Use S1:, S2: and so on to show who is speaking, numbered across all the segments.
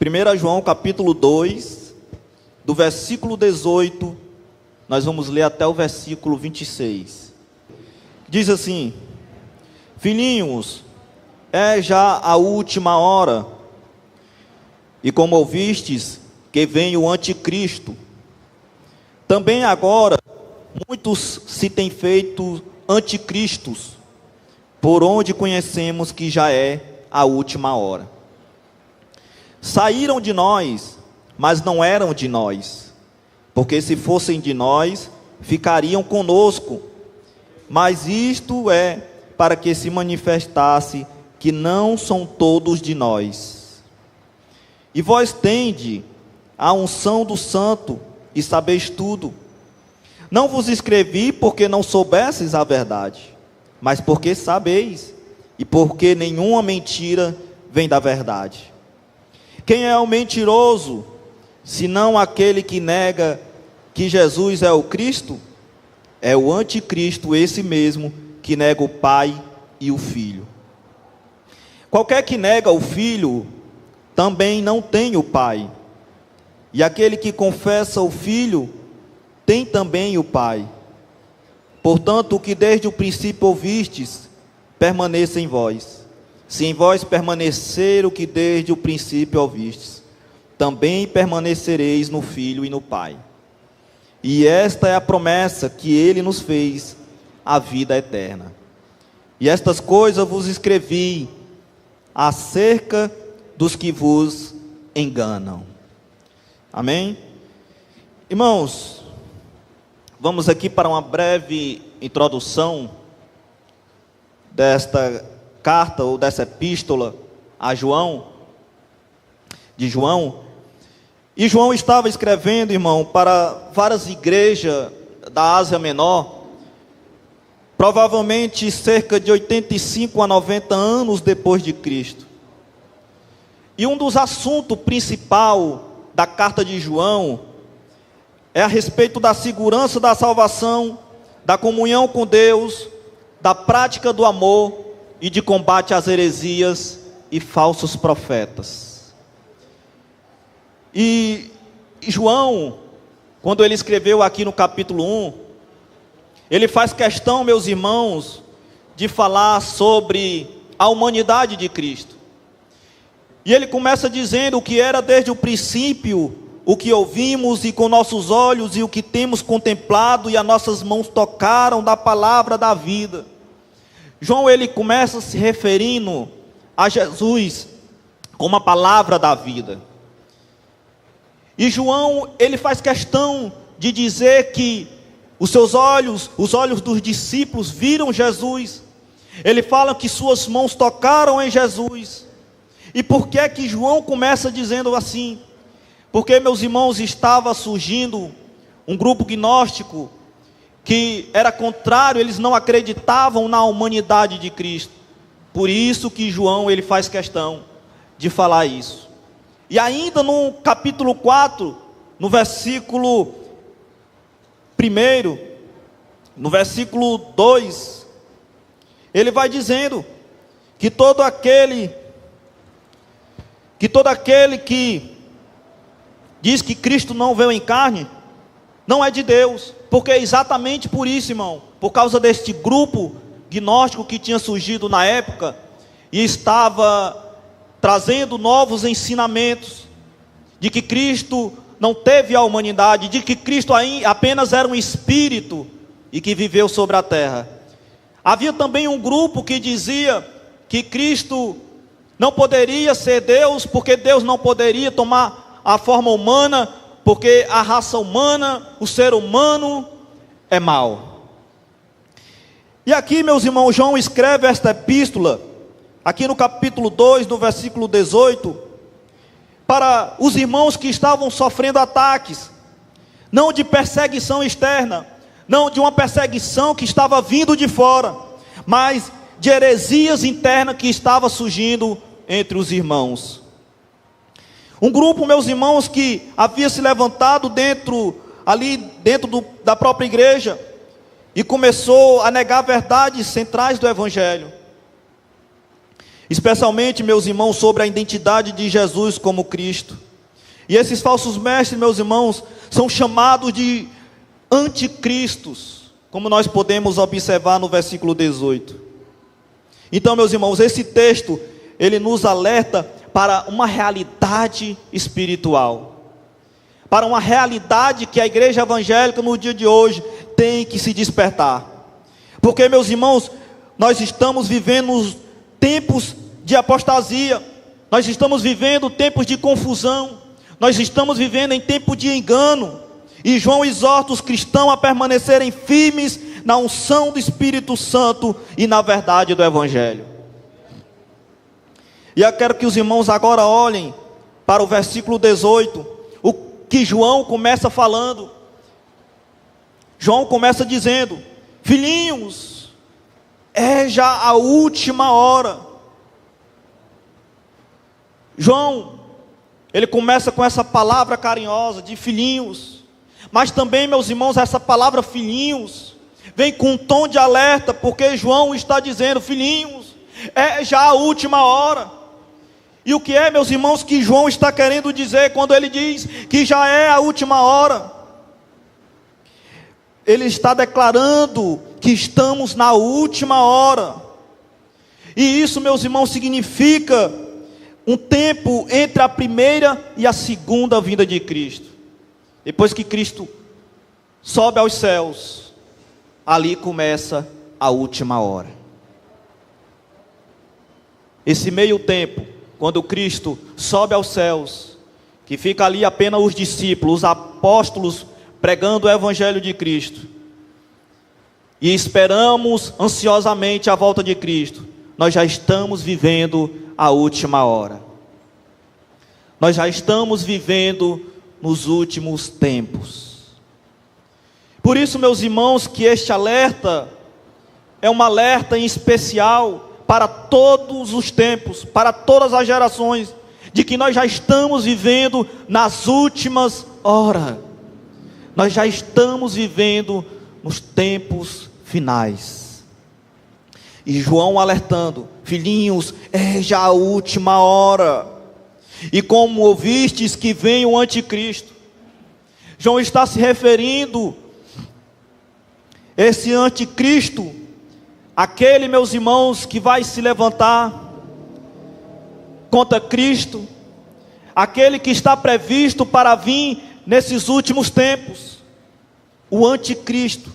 S1: 1 João capítulo 2, do versículo 18, nós vamos ler até o versículo 26. Diz assim: Filhinhos, é já a última hora, e como ouvistes que vem o anticristo, também agora muitos se têm feito anticristos, por onde conhecemos que já é a última hora. Saíram de nós, mas não eram de nós, porque se fossem de nós, ficariam conosco. Mas isto é para que se manifestasse que não são todos de nós. E vós tende a unção do Santo, e sabeis tudo. Não vos escrevi porque não soubesseis a verdade, mas porque sabeis, e porque nenhuma mentira vem da verdade. Quem é o mentiroso, senão aquele que nega que Jesus é o Cristo? É o anticristo, esse mesmo, que nega o Pai e o Filho. Qualquer que nega o Filho, também não tem o Pai. E aquele que confessa o Filho, tem também o Pai. Portanto, o que desde o princípio ouvistes, permaneça em vós. Se em vós permanecer o que desde o princípio ouvistes, também permanecereis no Filho e no Pai. E esta é a promessa que Ele nos fez, a vida eterna. E estas coisas vos escrevi acerca dos que vos enganam. Amém? Irmãos, vamos aqui para uma breve introdução desta carta ou dessa epístola a João, de João. E João estava escrevendo, irmão, para várias igrejas da Ásia Menor, provavelmente cerca de 85 a 90 anos depois de Cristo. E um dos assuntos principal da carta de João é a respeito da segurança da salvação, da comunhão com Deus, da prática do amor e de combate às heresias e falsos profetas. E João, quando ele escreveu aqui no capítulo 1, ele faz questão, meus irmãos, de falar sobre a humanidade de Cristo. E ele começa dizendo o que era desde o princípio, o que ouvimos e com nossos olhos e o que temos contemplado e as nossas mãos tocaram da palavra da vida. João, ele começa se referindo a Jesus como a palavra da vida. E João, ele faz questão de dizer que os olhos dos discípulos viram Jesus. Ele fala que suas mãos tocaram em Jesus. E por que é que João começa dizendo assim? Porque, meus irmãos, estava surgindo um grupo gnóstico que era contrário, eles não acreditavam na humanidade de Cristo. Por isso que João, ele faz questão de falar isso. E ainda no capítulo 4, no versículo 1, no versículo 2, ele vai dizendo que todo aquele que diz que Cristo não veio em carne, não é de Deus. Porque é exatamente por isso, irmão, por causa deste grupo gnóstico que tinha surgido na época, e estava trazendo novos ensinamentos, de que Cristo não teve a humanidade, de que Cristo apenas era um espírito, e que viveu sobre a terra. Havia também um grupo que dizia que Cristo não poderia ser Deus, porque Deus não poderia tomar a forma humana, porque a raça humana, o ser humano é mau. E aqui, meus irmãos, João escreve esta epístola, aqui no capítulo 2, no versículo 18, para os irmãos que estavam sofrendo ataques, não de perseguição externa, não de uma perseguição que estava vindo de fora, mas de heresias internas que estava surgindo entre os irmãos. Um grupo, meus irmãos, que havia se levantado dentro da própria igreja, e começou a negar verdades centrais do Evangelho. especialmente, meus irmãos, sobre a identidade de Jesus como Cristo. E esses falsos mestres, meus irmãos, são chamados de anticristos, como nós podemos observar no versículo 18. Então, meus irmãos, esse texto, ele nos alerta para uma realidade espiritual, para uma realidade que a igreja evangélica no dia de hoje tem que se despertar. Porque, meus irmãos, nós estamos vivendo tempos de apostasia, nós estamos vivendo tempos de confusão, nós estamos vivendo em tempo de engano, e João exorta os cristãos a permanecerem firmes na unção do Espírito Santo e na verdade do Evangelho. E eu quero que os irmãos agora olhem para o versículo 18, o que João começa falando. João começa dizendo: filhinhos, é já a última hora. João, ele começa com essa palavra carinhosa de filhinhos, mas também, meus irmãos, essa palavra filhinhos vem com um tom de alerta, porque João está dizendo: filhinhos, é já a última hora. E o que é, meus irmãos, que João está querendo dizer quando ele diz que já é a última hora? Ele está declarando que estamos na última hora. E isso, meus irmãos, significa um tempo entre a primeira e a segunda vinda de Cristo. Depois que Cristo sobe aos céus, ali começa a última hora. Esse meio tempo, quando Cristo sobe aos céus, que fica ali apenas os discípulos, os apóstolos, pregando o Evangelho de Cristo, e esperamos ansiosamente a volta de Cristo, nós já estamos vivendo a última hora. Nós já estamos vivendo nos últimos tempos. Por isso, meus irmãos, que este alerta é um alerta em especial para todos os tempos, para todas as gerações, de que nós já estamos vivendo nas últimas horas. Nós já estamos vivendo nos tempos finais. E João alertando: filhinhos, é já a última hora. E como ouvistes que vem o anticristo, João está se referindo esse anticristo, aquele, meus irmãos, que vai se levantar contra Cristo, aquele que está previsto para vir nesses últimos tempos, o anticristo.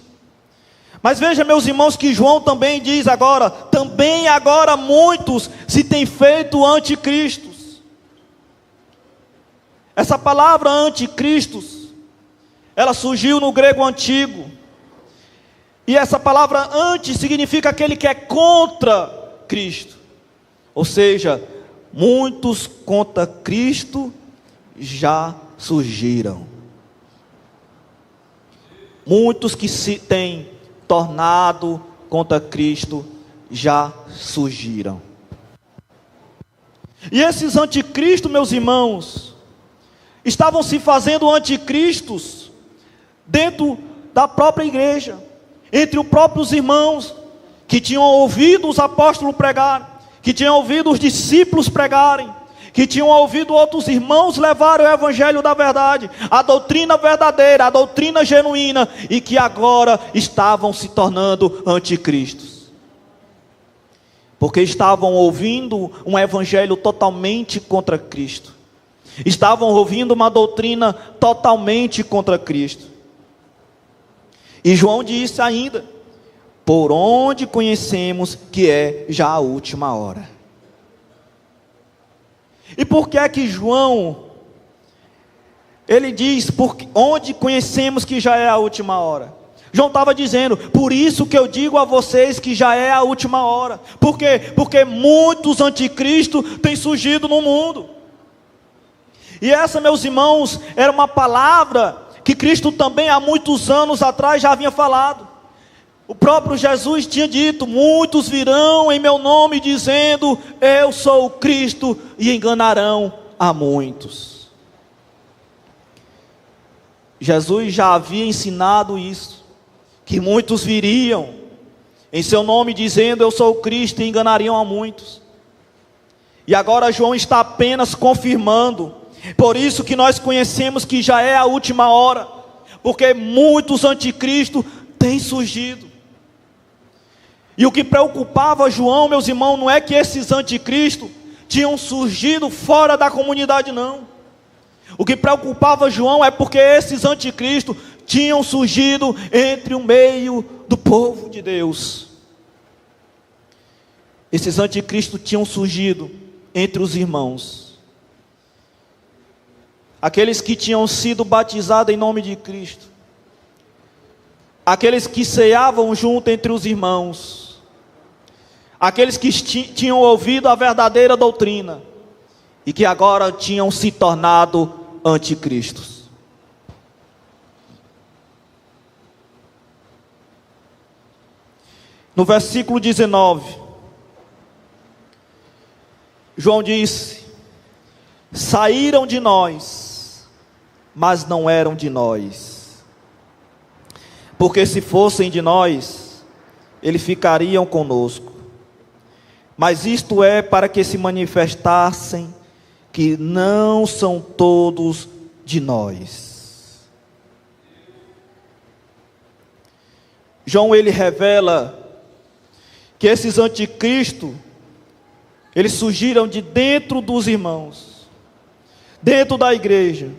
S1: Mas veja, meus irmãos, que João também diz agora, também agora muitos se têm feito anticristos. Essa palavra anticristos, ela surgiu no grego antigo, e essa palavra anti significa aquele que é contra Cristo. Ou seja, muitos contra Cristo já surgiram. Muitos que se têm tornado contra Cristo já surgiram. E esses anticristos, meus irmãos, estavam se fazendo anticristos dentro da própria igreja, entre os próprios irmãos, que tinham ouvido os apóstolos pregar, que tinham ouvido os discípulos pregarem, que tinham ouvido outros irmãos levarem o evangelho da verdade, a doutrina verdadeira, a doutrina genuína, e que agora estavam se tornando anticristos, porque estavam ouvindo um evangelho totalmente contra Cristo, estavam ouvindo uma doutrina totalmente contra Cristo. E João disse ainda: por onde conhecemos que é já a última hora. E por que é que João, ele diz, onde conhecemos que já é a última hora? João estava dizendo: por isso que eu digo a vocês que já é a última hora. Por quê? Porque muitos anticristos têm surgido no mundo. E essa, meus irmãos, era uma palavra que Cristo também há muitos anos atrás já havia falado. O próprio Jesus tinha dito: muitos virão em meu nome dizendo, eu sou o Cristo, e enganarão a muitos. Jesus já havia ensinado isso, que muitos viriam em seu nome dizendo, eu sou o Cristo, e enganariam a muitos. E agora João está apenas confirmando. Por isso que nós conhecemos que já é a última hora, porque muitos anticristos têm surgido. E o que preocupava João, meus irmãos, não é que esses anticristos tinham surgido fora da comunidade, não. O que preocupava João é porque esses anticristos tinham surgido entre o meio do povo de Deus. Esses anticristos tinham surgido entre os irmãos. Aqueles que tinham sido batizados em nome de Cristo. Aqueles que ceavam junto entre os irmãos. Aqueles que tinham ouvido a verdadeira doutrina. E que agora tinham se tornado anticristos. No versículo 19, João disse: saíram de nós, mas não eram de nós. Porque se fossem de nós, eles ficariam conosco. Mas isto é para que se manifestassem que não são todos de nós. João, ele revela que esses anticristos, eles surgiram de dentro dos irmãos, dentro da igreja.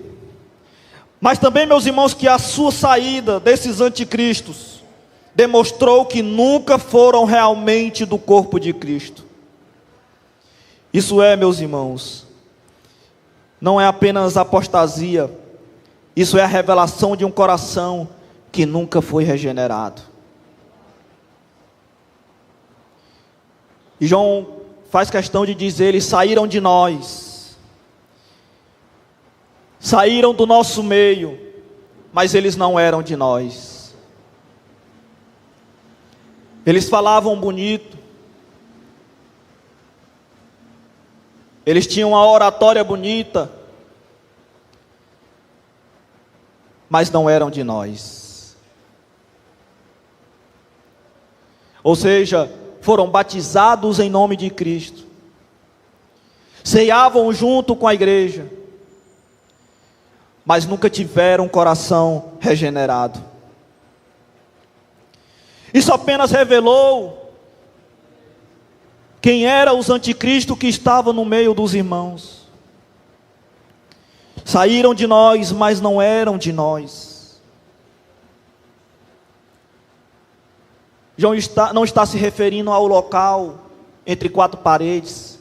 S1: Mas também, meus irmãos, que a sua saída desses anticristos demonstrou que nunca foram realmente do corpo de Cristo. Isso é, meus irmãos, não é apenas apostasia, isso é a revelação de um coração que nunca foi regenerado. E João faz questão de dizer: eles saíram de nós, saíram do nosso meio, mas eles não eram de nós. Eles falavam bonito, eles tinham uma oratória bonita, mas não eram de nós. Ou seja, foram batizados em nome de Cristo, ceavam junto com a igreja, mas nunca tiveram um coração regenerado. Isso apenas revelou quem eram os anticristos que estavam no meio dos irmãos. Saíram de nós, mas não eram de nós. João não está se referindo ao local entre quatro paredes.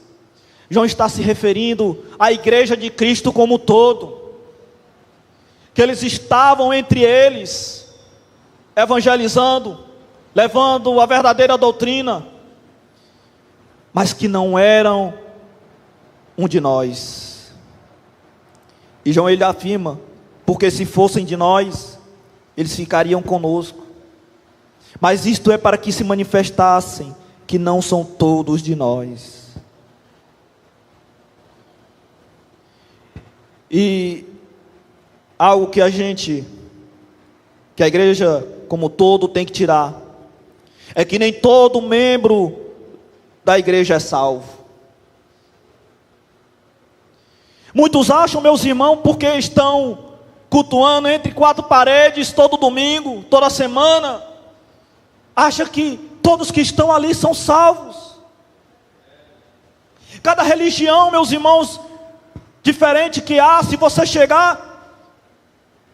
S1: João está se referindo à igreja de Cristo como um todo. Que eles estavam entre eles, evangelizando, levando a verdadeira doutrina, mas que não eram um de nós. E João, ele afirma: porque se fossem de nós, eles ficariam conosco. Mas isto é para que se manifestassem que não são todos de nós. E algo que a igreja como todo tem que tirar, é que nem todo membro da igreja é salvo. Muitos acham, meus irmãos, porque estão cultuando entre quatro paredes todo domingo, toda semana, acha que todos que estão ali são salvos. Cada religião, meus irmãos, diferente que há, se você chegar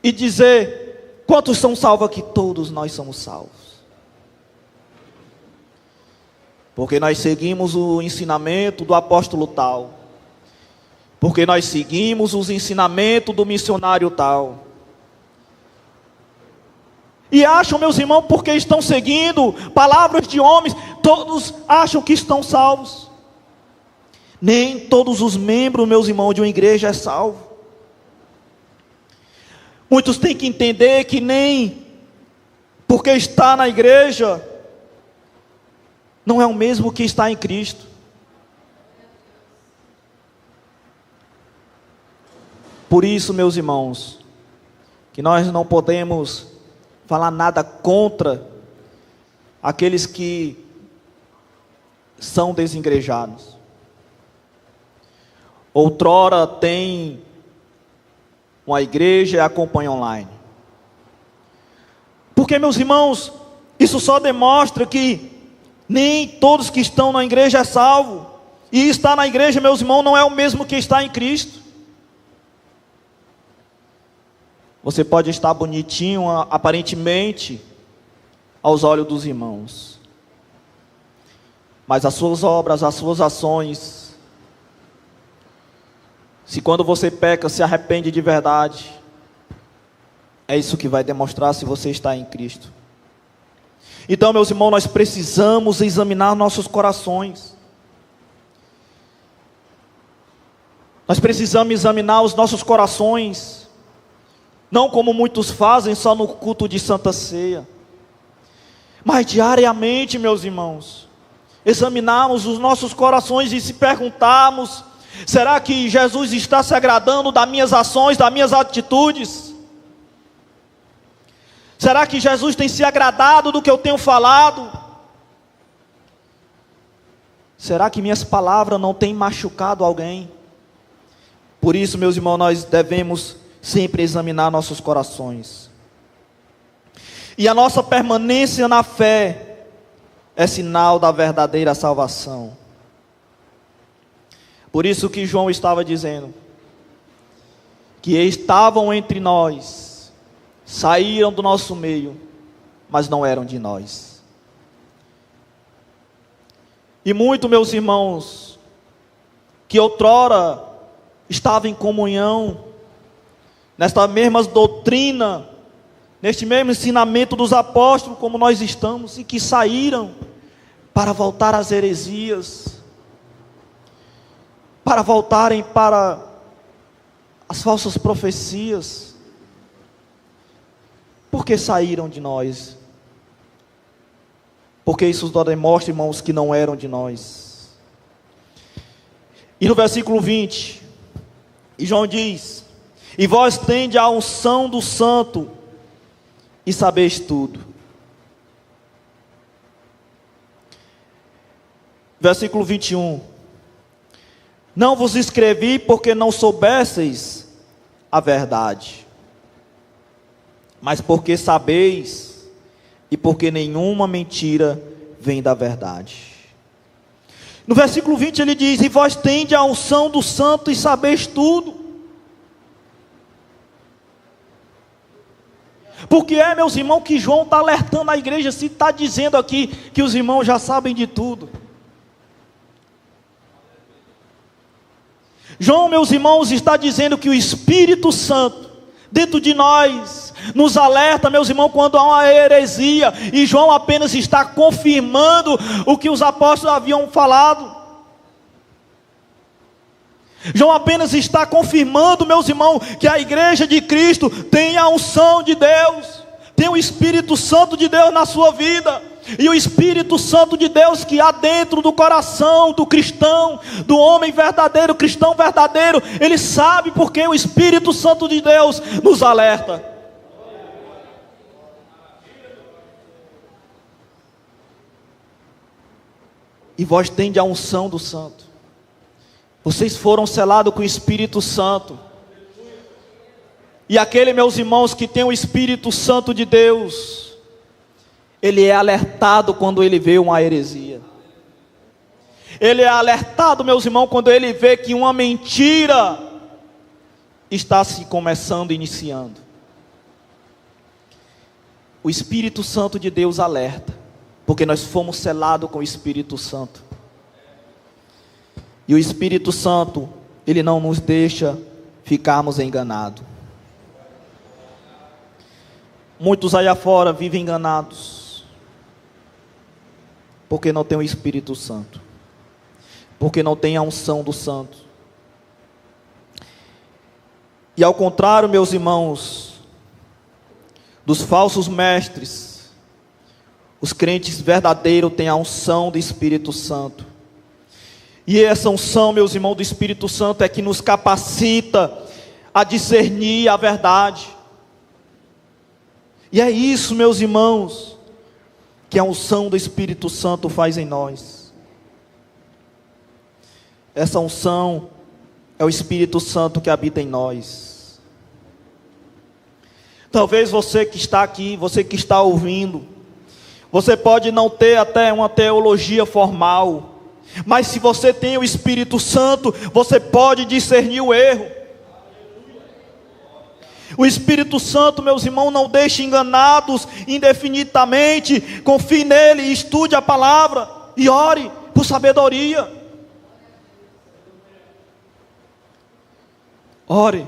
S1: e dizer quantos são salvos aqui, todos nós somos salvos. Porque nós seguimos o ensinamento do apóstolo tal, porque nós seguimos os ensinamentos do missionário tal. E acham, meus irmãos, porque estão seguindo palavras de homens, todos acham que estão salvos. Nem todos os membros, meus irmãos, de uma igreja é salvo. Muitos têm que entender que nem porque está na igreja não é o mesmo que está em Cristo. Por isso, meus irmãos, que nós não podemos falar nada contra aqueles que são desigrejados. outrora tem uma igreja e acompanha online. Porque, meus irmãos, isso só demonstra que nem todos que estão na igreja é salvo. E estar na igreja, meus irmãos, não é o mesmo que estar em Cristo. Você pode estar bonitinho, aparentemente, aos olhos dos irmãos, mas as suas obras, as suas ações, se quando você peca, se arrepende de verdade, é isso que vai demonstrar se você está em Cristo. Então, meus irmãos, nós precisamos examinar nossos corações. Nós precisamos examinar os nossos corações, não como muitos fazem só no culto de Santa Ceia, mas diariamente, meus irmãos, examinarmos os nossos corações e se perguntarmos: será que Jesus está se agradando das minhas ações, das minhas atitudes? Será que Jesus tem se agradado do que eu tenho falado? Será que minhas palavras não têm machucado alguém? Por isso, meus irmãos, nós devemos sempre examinar nossos corações. E a nossa permanência na fé é sinal da verdadeira salvação. Por isso que João estava dizendo, que estavam entre nós, saíram do nosso meio, mas não eram de nós. E muito, meus irmãos, que outrora estavam em comunhão, nesta mesma doutrina, neste mesmo ensinamento dos apóstolos, como nós estamos, e que saíram para voltar às heresias, para voltarem para as falsas profecias. Por que saíram de nós? Porque isso só demonstra, irmãos, que não eram de nós. E no versículo 20, e João diz: e vós tendes a unção do Santo, e sabeis tudo. Versículo 21. Não vos escrevi porque não soubesseis a verdade, mas porque sabeis, e porque nenhuma mentira vem da verdade. No versículo 20 ele diz: e vós tendes a unção do Santo e sabeis tudo. Porque meus irmãos, que João está alertando a igreja, se está dizendo aqui que os irmãos já sabem de tudo. João, meus irmãos, está dizendo que o Espírito Santo dentro de nós nos alerta, meus irmãos, quando há uma heresia, e João apenas está confirmando o que os apóstolos haviam falado. João apenas está confirmando, meus irmãos, que a igreja de Cristo tem a unção de Deus, tem o Espírito Santo de Deus na sua vida. E o Espírito Santo de Deus que há dentro do coração do cristão, do homem verdadeiro, cristão verdadeiro, ele sabe porque o Espírito Santo de Deus nos alerta. E vós tendes a unção do Santo. Vocês foram selados com o Espírito Santo. E aquele, meus irmãos, que tem o Espírito Santo de Deus, ele é alertado quando ele vê uma heresia. Ele é alertado, meus irmãos, quando ele vê que uma mentira está se começando, iniciando. O Espírito Santo de Deus alerta, porque nós fomos selados com o Espírito Santo. E o Espírito Santo, ele não nos deixa ficarmos enganados. Muitos aí afora vivem enganados, porque não tem o Espírito Santo, porque não tem a unção do Santo. E ao contrário, meus irmãos, dos falsos mestres, os crentes verdadeiros têm a unção do Espírito Santo. E essa unção, meus irmãos, do Espírito Santo é que nos capacita a discernir a verdade. E é isso, meus irmãos, que a unção do Espírito Santo faz em nós. Essa unção é o Espírito Santo que habita em nós. Talvez você que está aqui, você que está ouvindo, você pode não ter até uma teologia formal, mas se você tem o Espírito Santo, você pode discernir o erro. O Espírito Santo, meus irmãos, não deixe enganados indefinidamente. Confie nele, estude a palavra e ore por sabedoria. Ore.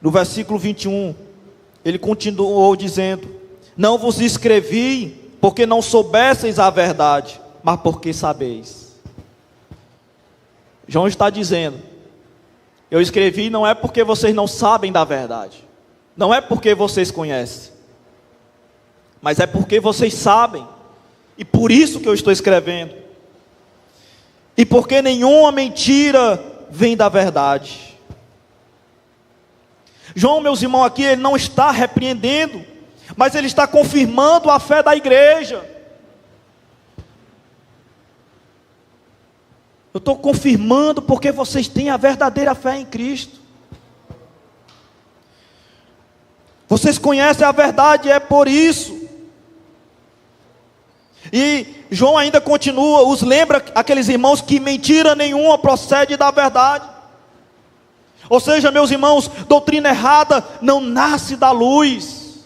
S1: No versículo 21, ele continuou dizendo: não vos escrevi porque não soubesseis a verdade, mas porque sabeis. João está dizendo: eu escrevi não é porque vocês não sabem da verdade, não é porque vocês conhecem, mas é porque vocês sabem, e por isso que eu estou escrevendo, e porque nenhuma mentira vem da verdade. João, meus irmãos, aqui ele não está repreendendo, mas ele está confirmando a fé da igreja. Eu estou confirmando porque vocês têm a verdadeira fé em Cristo. Vocês conhecem a verdade, é por isso. E João ainda continua, os lembra aqueles irmãos que mentira nenhuma procede da verdade. Ou seja, meus irmãos, doutrina errada não nasce da luz.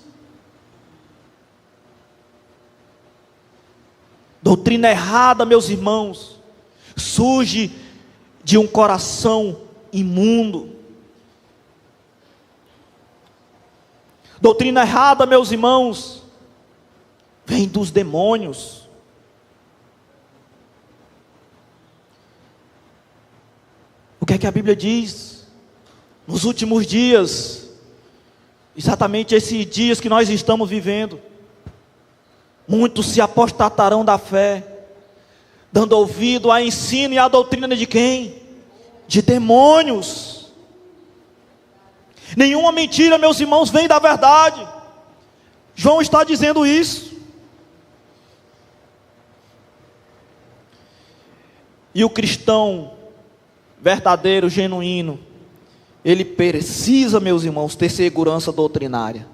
S1: Doutrina errada, meus irmãos, surge de um coração imundo. Doutrina errada, meus irmãos, vem dos demônios. O que é que a Bíblia diz? Nos últimos dias, exatamente esses dias que nós estamos vivendo, muitos se apostatarão da fé, dando ouvido a ensino e a doutrina de quem? De demônios. Nenhuma mentira, meus irmãos, vem da verdade. João está dizendo isso. E o cristão verdadeiro, genuíno, ele precisa, meus irmãos, ter segurança doutrinária.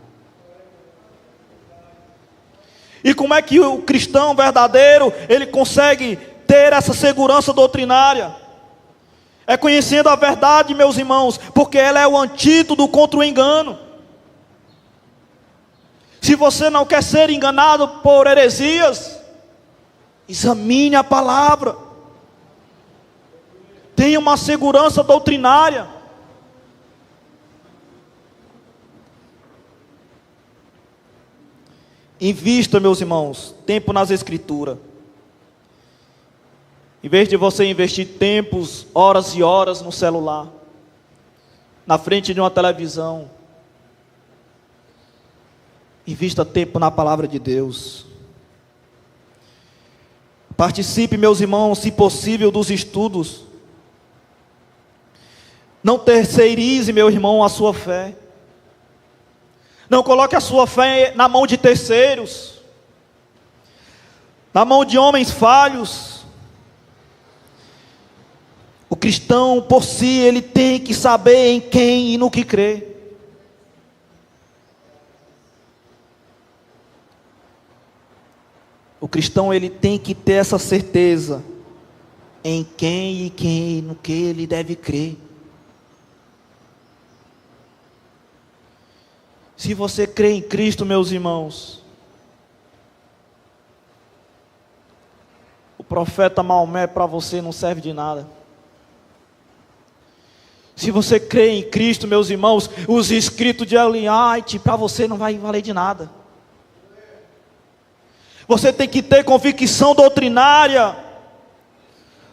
S1: E como é que o cristão verdadeiro, ele consegue ter essa segurança doutrinária? É conhecendo a verdade, meus irmãos, porque ela é o antídoto contra o engano. Se você não quer ser enganado por heresias, examine a palavra. Tenha uma segurança doutrinária. Invista, meus irmãos, tempo nas Escrituras. Em vez de você investir tempos, horas e horas no celular, na frente de uma televisão, invista tempo na palavra de Deus. Participe, meus irmãos, se possível, dos estudos. Não terceirize, meu irmão, a sua fé. Não coloque a sua fé na mão de terceiros, na mão de homens falhos. O cristão, por si, ele tem que saber em quem e no que crê. O cristão, ele tem que ter essa certeza em quem e no que ele deve crer. Se você crê em Cristo, meus irmãos, o profeta Maomé para você não serve de nada. Se você crê em Cristo, meus irmãos, os escritos de Ellen White para você não vai valer de nada. Você tem que ter convicção doutrinária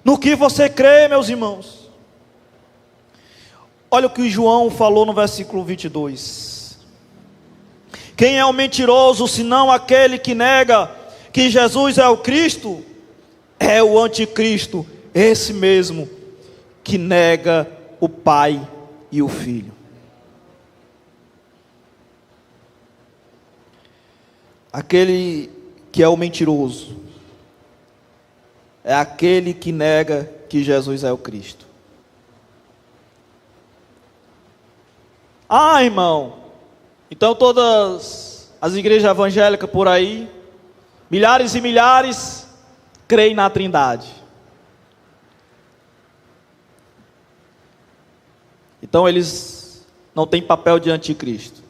S1: no que você crê, meus irmãos. Olha o que João falou no versículo 22. Quem é o mentiroso, senão aquele que nega que Jesus é o Cristo? É o anticristo, esse mesmo, que nega o Pai e o Filho. Aquele que é o mentiroso é aquele que nega que Jesus é o Cristo. Ah, irmão, então todas as igrejas evangélicas por aí, milhares e milhares, creem na Trindade. Então eles não têm papel de anticristo.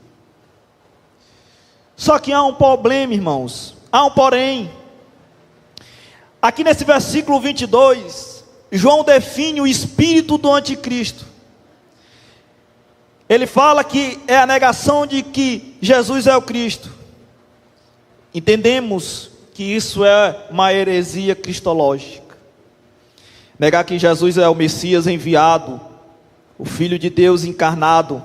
S1: Só que há um problema, irmãos, há um porém. Aqui nesse versículo 22, João define o espírito do anticristo. Ele fala que é a negação de que Jesus é o Cristo. Entendemos que isso é uma heresia cristológica. Negar que Jesus é o Messias enviado, o Filho de Deus encarnado,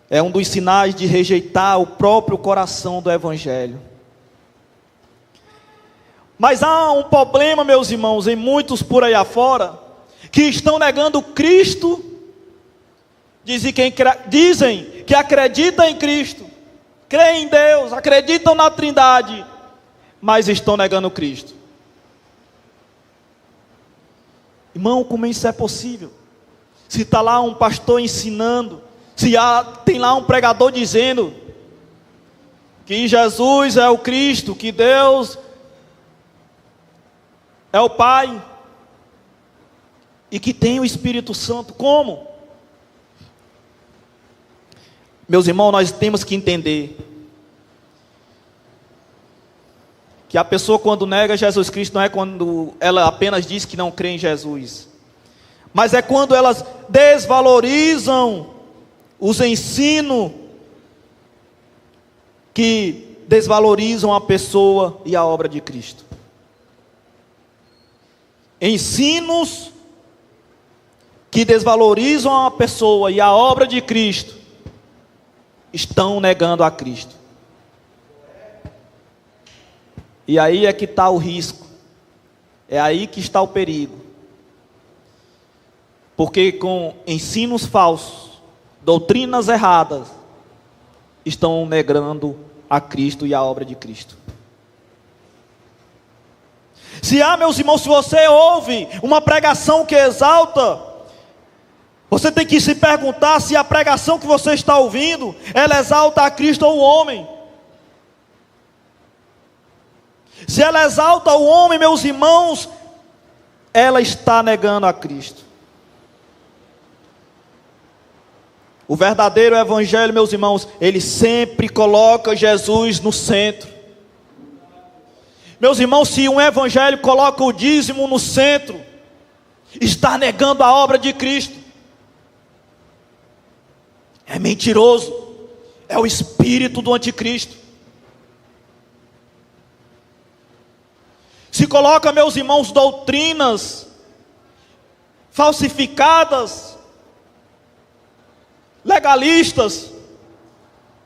S1: é um dos sinais de rejeitar o próprio coração do Evangelho. Mas há um problema, meus irmãos, em muitos por aí afora, que estão negando Cristo, dizem que acreditam em Cristo, creem em Deus, acreditam na Trindade, mas estão negando Cristo. Irmão, como isso é possível? Se está lá um pastor ensinando, se tem lá um pregador dizendo que Jesus é o Cristo, que Deus é o Pai, e que tem o Espírito Santo, como? Meus irmãos, nós temos que entender que a pessoa quando nega Jesus Cristo não é quando ela apenas diz que não crê em Jesus, mas é quando elas desvalorizam os ensinos que desvalorizam a pessoa e a obra de Cristo. Ensinos que desvalorizam a pessoa e a obra de Cristo estão negando a Cristo. E aí é que está o risco, é aí que está o perigo, porque com ensinos falsos, doutrinas erradas, estão negando a Cristo e a obra de Cristo. Meus irmãos, se você ouve uma pregação que exalta, você tem que se perguntar se a pregação que você está ouvindo, ela exalta a Cristo ou o homem. Se ela exalta o homem, meus irmãos, ela está negando a Cristo. O verdadeiro evangelho, meus irmãos, ele sempre coloca Jesus no centro. Meus irmãos, se um evangelho coloca o dízimo no centro, está negando a obra de Cristo. É mentiroso, é o espírito do anticristo. Se coloca, meus irmãos, doutrinas falsificadas, legalistas,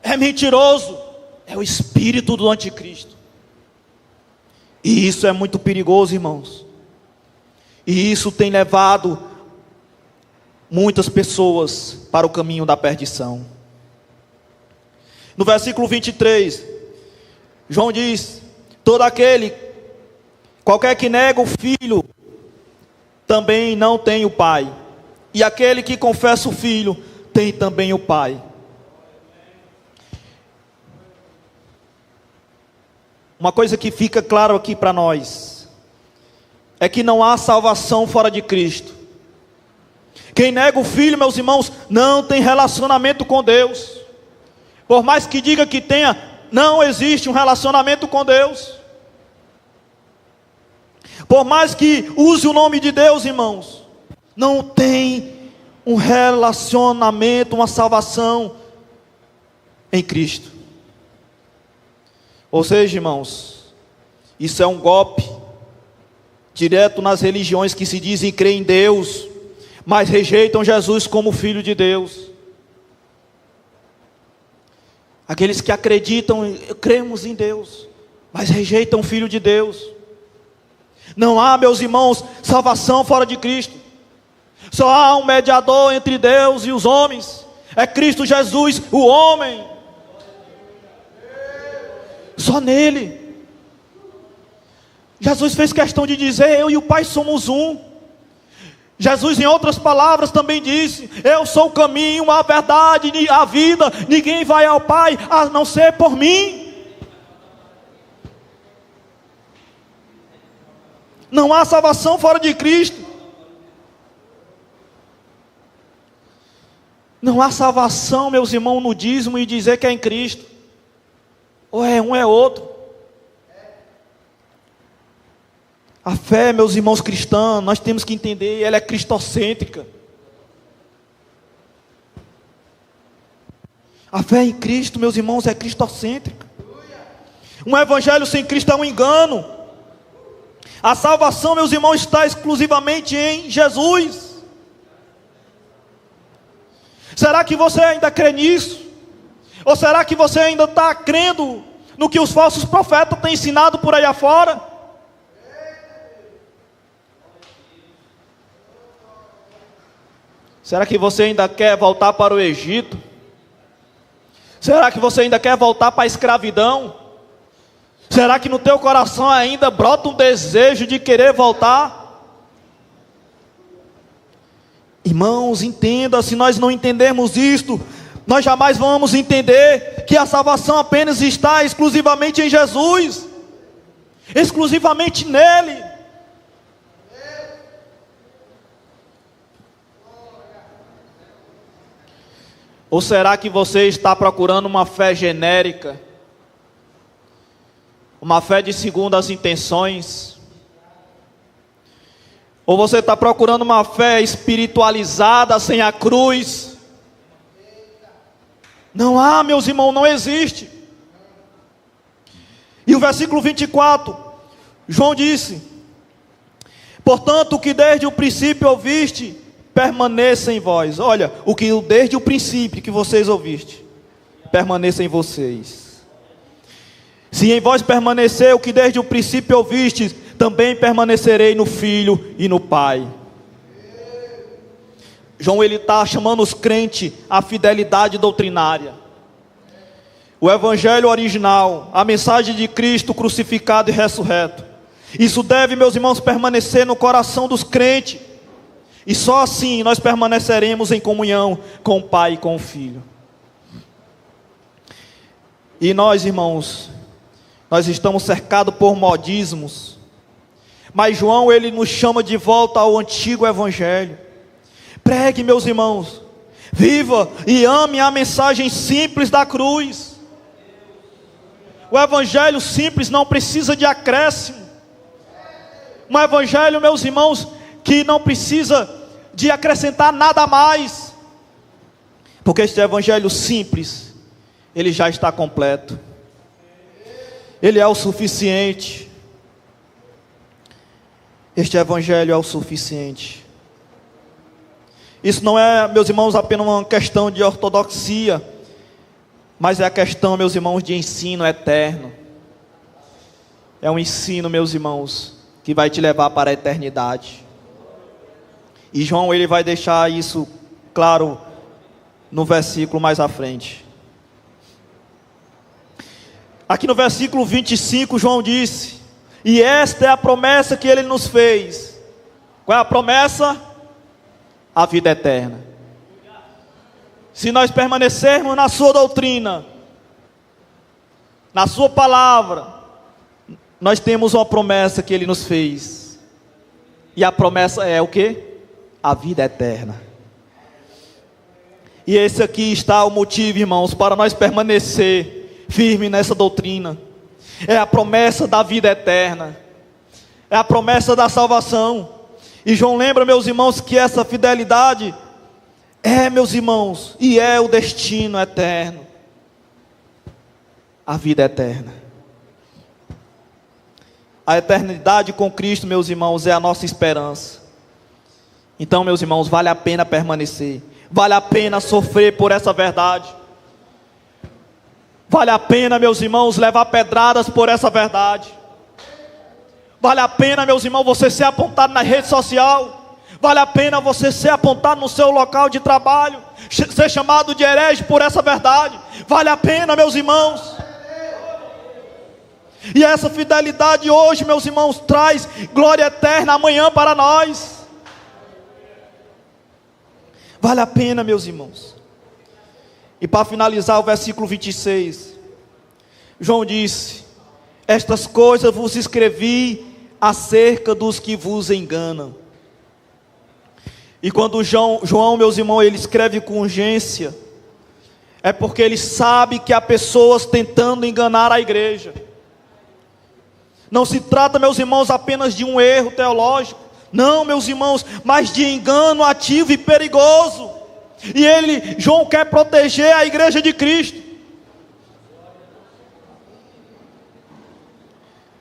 S1: é mentiroso, é o espírito do anticristo. E isso é muito perigoso, irmãos. E isso tem levado muitas pessoas para o caminho da perdição. No versículo 23, João diz: qualquer que nega o Filho, também não tem o Pai. E aquele que confessa o Filho, tem também o Pai. Uma coisa que fica claro aqui para nós, é que não há salvação fora de Cristo. Quem nega o Filho, meus irmãos, não tem relacionamento com Deus. Por mais que diga que tenha, não existe um relacionamento com Deus. Por mais que use o nome de Deus, irmãos, não tem um relacionamento, uma salvação em Cristo. Ou seja, irmãos, isso é um golpe direto nas religiões que se dizem crer em Deus, mas rejeitam Jesus como Filho de Deus. Aqueles que acreditam, cremos em Deus, mas rejeitam o Filho de Deus. Não há, meus irmãos, salvação fora de Cristo. Só há um mediador entre Deus e os homens, é Cristo Jesus, o homem. Só nele. Jesus fez questão de dizer: eu e o Pai somos um. Jesus, em outras palavras, também disse: eu sou o caminho, a verdade e a vida. Ninguém vai ao Pai a não ser por mim. Não há salvação fora de Cristo. Não há salvação, meus irmãos, no dízimo e dizer que é em Cristo. Ou é um ou é outro. A fé, meus irmãos cristãos, nós temos que entender, ela é cristocêntrica. A fé em Cristo, meus irmãos, é cristocêntrica. Um evangelho sem Cristo é um engano. A salvação, meus irmãos, está exclusivamente em Jesus. Será que você ainda crê nisso? Ou será que você ainda está crendo no que os falsos profetas têm ensinado por aí afora? Será que você ainda quer voltar para o Egito? Será que você ainda quer voltar para a escravidão? Será que no teu coração ainda brota um desejo de querer voltar? Irmãos, entenda, se nós não entendermos isto, nós jamais vamos entender que a salvação apenas está exclusivamente em Jesus, exclusivamente nele. Ou será que você está procurando uma fé genérica? Uma fé de segundas intenções? Ou você está procurando uma fé espiritualizada sem a cruz? Não há, meus irmãos, não existe. E o versículo 24, João disse: portanto, o que desde o princípio ouviste, permaneça em vós. Olha, o que desde o princípio que vocês ouviste, permaneça em vocês. Se em vós permanecer o que desde o princípio ouviste, também permanecerei no Filho e no Pai. João, ele está chamando os crentes à fidelidade doutrinária. O evangelho original, a mensagem de Cristo crucificado e ressurreto. Isso deve, meus irmãos, permanecer no coração dos crentes. E só assim nós permaneceremos em comunhão com o Pai e com o Filho. E nós, irmãos, nós estamos cercados por modismos. Mas João, ele nos chama de volta ao antigo evangelho. Pregue, meus irmãos, viva e ame a mensagem simples da cruz. O evangelho simples não precisa de acréscimo. Um evangelho, meus irmãos, que não precisa de acrescentar nada a mais. Porque este evangelho simples, ele já está completo. Ele é o suficiente. Este evangelho é o suficiente. Isso não é, meus irmãos, apenas uma questão de ortodoxia, mas é a questão, meus irmãos, de ensino eterno. É um ensino, meus irmãos, que vai te levar para a eternidade. E João, ele vai deixar isso claro no versículo mais à frente. Aqui no versículo 25, João disse: e esta é a promessa que ele nos fez. Qual é a promessa? A vida eterna. Se nós permanecermos na sua doutrina, na sua palavra, nós temos uma promessa que ele nos fez. E a promessa é o quê? A vida eterna. E esse aqui está o motivo, irmãos, para nós permanecer firme nessa doutrina. É a promessa da vida eterna. É a promessa da salvação. E João lembra, meus irmãos, que essa fidelidade é, meus irmãos, e é o destino eterno. A vida eterna. A eternidade com Cristo, meus irmãos, é a nossa esperança. Então, meus irmãos, vale a pena permanecer. Vale a pena sofrer por essa verdade. Vale a pena, meus irmãos, levar pedradas por essa verdade. Vale a pena, meus irmãos, você ser apontado na rede social. Vale a pena você ser apontado no seu local de trabalho, ser chamado de herege por essa verdade. Vale a pena, meus irmãos. E essa fidelidade hoje, meus irmãos, traz glória eterna amanhã para nós. Vale a pena, meus irmãos. E para finalizar o versículo 26, João disse: estas coisas vos escrevi acerca dos que vos enganam. E quando João, meus irmãos, ele escreve com urgência, é porque ele sabe que há pessoas tentando enganar a igreja. Não se trata, meus irmãos, apenas de um erro teológico. Não, meus irmãos, mas de engano ativo e perigoso. E João quer proteger a igreja de Cristo.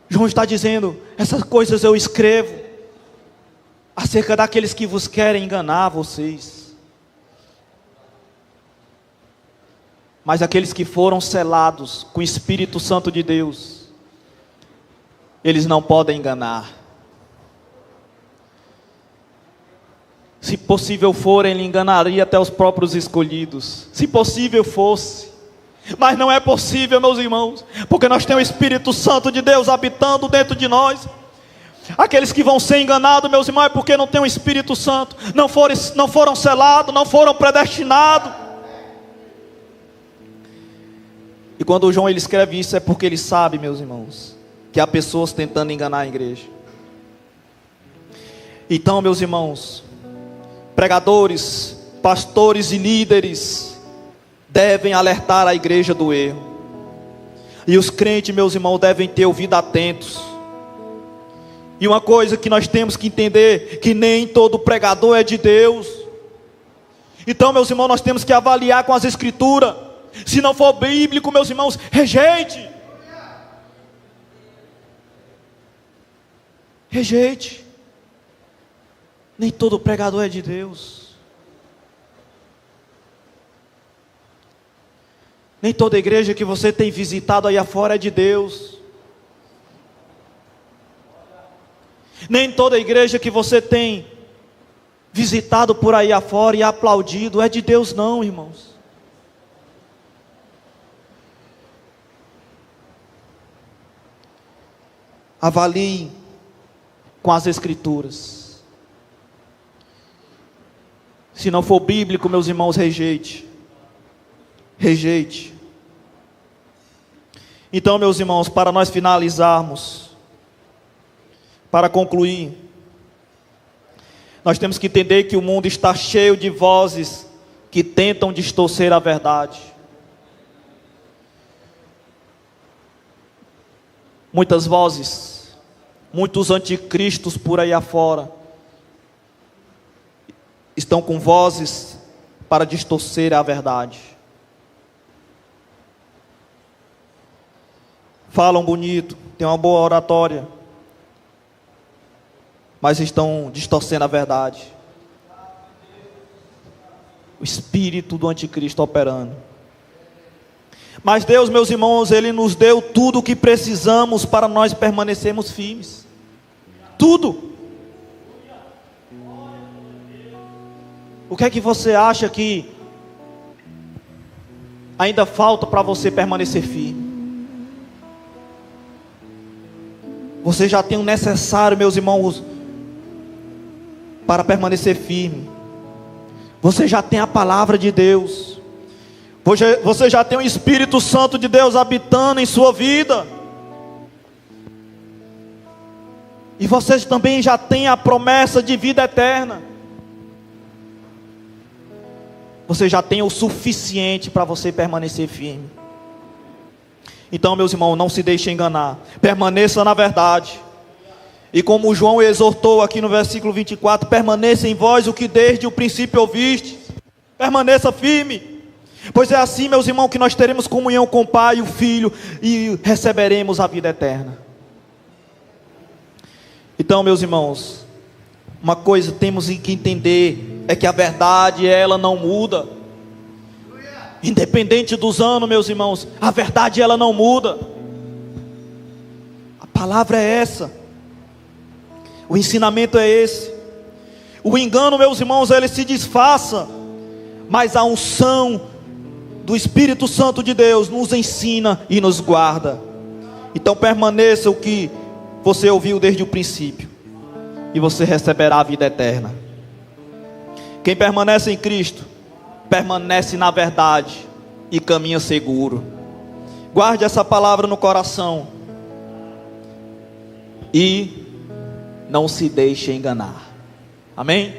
S1: João está dizendo: essas coisas eu escrevo acerca daqueles que vos querem enganar vocês. Mas aqueles que foram selados com o Espírito Santo de Deus, eles não podem enganar. Se possível for, ele enganaria até os próprios escolhidos. Se possível fosse. Mas não é possível, meus irmãos, porque nós temos o Espírito Santo de Deus habitando dentro de nós. Aqueles que vão ser enganados, meus irmãos, é porque não tem o Espírito Santo, não foram selados, não foram predestinados. E quando João ele escreve isso, é porque ele sabe, meus irmãos, que há pessoas tentando enganar a igreja. Então, meus irmãos, pregadores, pastores e líderes devem alertar a igreja do erro. E os crentes, meus irmãos, devem ter ouvido atentos. E uma coisa que nós temos que entender, que nem todo pregador é de Deus. Então, meus irmãos, nós temos que avaliar com as escrituras. Se não for bíblico, meus irmãos, rejeite. Rejeite. Nem todo pregador é de Deus. Nem toda igreja que você tem visitado aí afora é de Deus. Nem toda igreja que você tem visitado por aí afora e aplaudido é de Deus não, irmãos. Avalie com as escrituras. Se não for bíblico, meus irmãos, rejeite. Rejeite. Então, meus irmãos, para nós finalizarmos, para concluir, nós temos que entender que o mundo está cheio de vozes que tentam distorcer a verdade. Muitas vozes, muitos anticristos por aí afora, estão com vozes para distorcer a verdade. Falam bonito, têm uma boa oratória, mas estão distorcendo a verdade. O espírito do anticristo operando. Mas Deus, meus irmãos, Ele nos deu tudo o que precisamos para nós permanecermos firmes. Tudo. O que é que você acha que ainda falta para você permanecer firme? Você já tem o necessário, meus irmãos, para permanecer firme. Você já tem a palavra de Deus. Você já tem o Espírito Santo de Deus habitando em sua vida. E você também já tem a promessa de vida eterna. Você já tem o suficiente para você permanecer firme. Então, meus irmãos, não se deixe enganar. Permaneça na verdade. E como João exortou aqui no versículo 24, permaneça em vós o que desde o princípio ouviste. Permaneça firme. Pois é assim, meus irmãos, que nós teremos comunhão com o Pai e o Filho e receberemos a vida eterna. Então, meus irmãos, uma coisa temos que entender é que a verdade, ela não muda. Independente dos anos, meus irmãos, a verdade ela não muda. A palavra é essa. O ensinamento é esse. O engano, meus irmãos, ele se disfarça, mas a unção do Espírito Santo de Deus nos ensina e nos guarda. Então permaneça o que você ouviu desde o princípio, e você receberá a vida eterna. Quem permanece em Cristo, permanece na verdade e caminha seguro. Guarde essa palavra no coração e não se deixe enganar. Amém?